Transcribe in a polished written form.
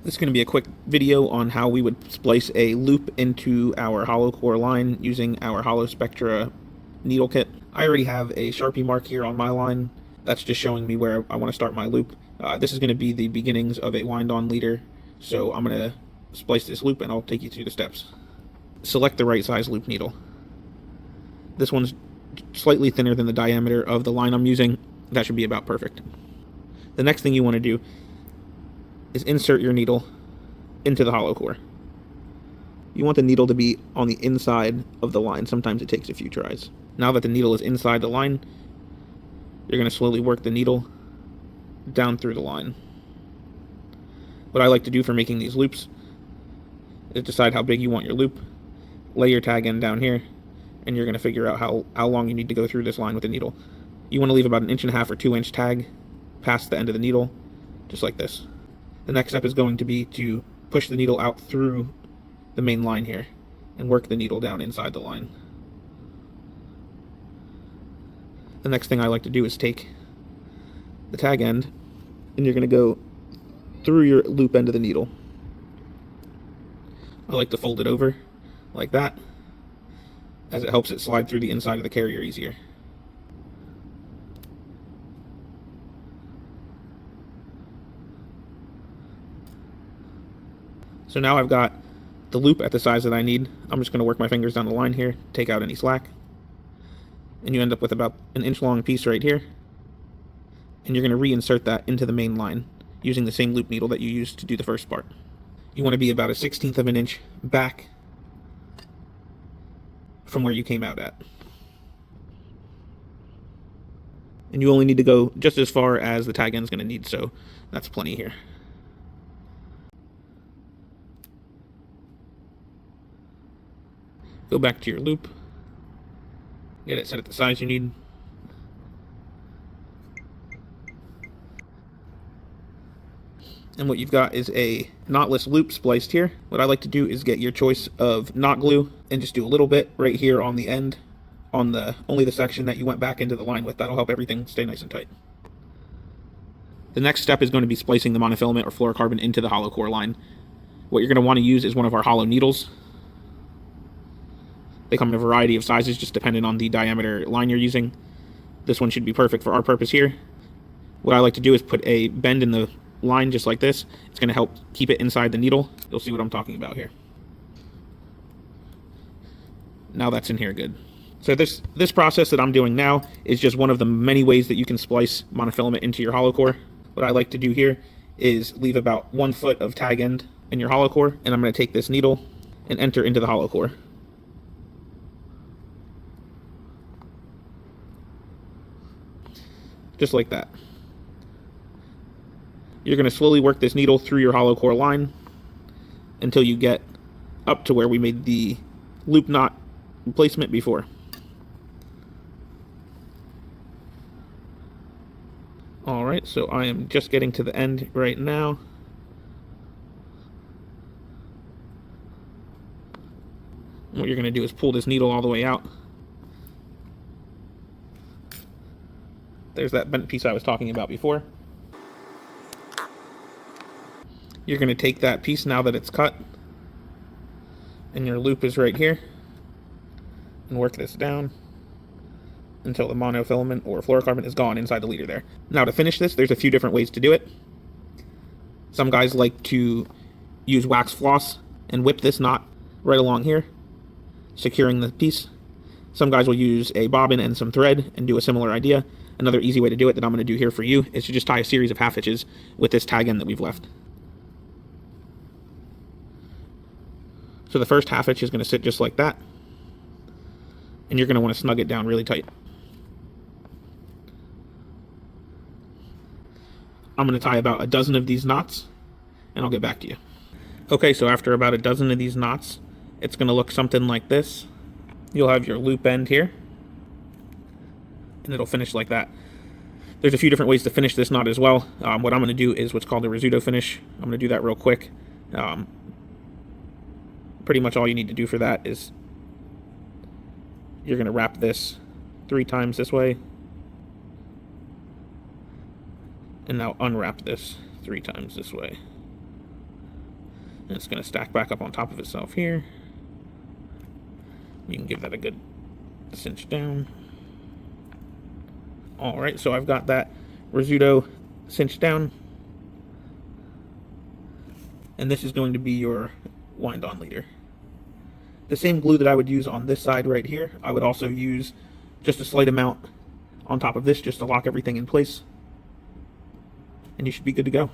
This is going to be a quick video on how we would splice a loop into our hollow core line using our hollow Spectra needle kit. I already have a Sharpie mark here on my line. That's just showing me where I want to start my loop. This is going to be the beginnings of a wind-on leader, so I'm going to splice this loop and I'll take you through the steps. Select the right size loop needle. This one's slightly thinner than the diameter of the line I'm using. That should be about perfect. The next thing you want to do is insert your needle into the hollow core. You want the needle to be on the inside of the line. Sometimes it takes a few tries. Now that the needle is inside the line, you're going to slowly work the needle down through the line. What I like to do for making these loops is decide how big you want your loop, lay your tag end down here, and you're going to figure out how long you need to go through this line with the needle. You want to leave about 1.5 inch or 2 inch tag past the end of the needle, just like this. The next step is going to be to push the needle out through the main line here and work the needle down inside the line. The next thing I like to do is take the tag end and you're going to go through your loop end of the needle. I like to fold it over like that, as it helps it slide through the inside of the carrier easier. So now I've got the loop at the size that I need. I'm just going to work my fingers down the line here, take out any slack, and you end up with about 1 inch long piece right here. And you're going to reinsert that into the main line using the same loop needle that you used to do the first part. You want to be about 1/16 of an inch back from where you came out at. And you only need to go just as far as the tag end's going to need, so that's plenty here. Go back to your loop, get it set at the size you need. And what you've got is a knotless loop spliced here. What I like to do is get your choice of knot glue and just do a little bit right here on the end, on only the section that you went back into the line with. That'll help everything stay nice and tight. The next step is going to be splicing the monofilament or fluorocarbon into the hollow core line. What you're going to want to use is one of our hollow needles. They come in a variety of sizes, just depending on the diameter line you're using. This one should be perfect for our purpose here. What I like to do is put a bend in the line just like this. It's going to help keep it inside the needle. You'll see what I'm talking about here. Now that's in here good. So this process that I'm doing now is just one of the many ways that you can splice monofilament into your hollow core. What I like to do here is leave about 1 foot of tag end in your hollow core, and I'm going to take this needle and enter into the hollow core. Just like that. You're going to slowly work this needle through your hollow core line until you get up to where we made the loop knot placement before. Alright, so I am just getting to the end right now. And what you're going to do is pull this needle all the way out. There's that bent piece I was talking about before. You're going to take that piece now that it's cut, and your loop is right here, and work this down until the monofilament or fluorocarbon is gone inside the leader there. Now to finish this, there's a few different ways to do it. Some guys like to use wax floss and whip this knot right along here, securing the piece. Some guys will use a bobbin and some thread and do a similar idea. Another easy way to do it that I'm going to do here for you is to just tie a series of half hitches with this tag end that we've left. So the first half hitch is going to sit just like that, and you're going to want to snug it down really tight. I'm going to tie about 12 of these knots, and I'll get back to you. Okay, so after about 12 of these knots, it's going to look something like this. You'll have your loop end here, and it'll finish like that. There's a few different ways to finish this knot as well. What I'm going to do is what's called a risotto finish. I'm going to do that real quick. Pretty much all you need to do for that is you're going to wrap this 3 times this way, and now unwrap this 3 times this way. And it's going to stack back up on top of itself here. You can give that a good cinch down. Alright, so I've got that Rizzuto cinched down. And this is going to be your wind-on leader. The same glue that I would use on this side right here, I would also use just a slight amount on top of this just to lock everything in place. And you should be good to go.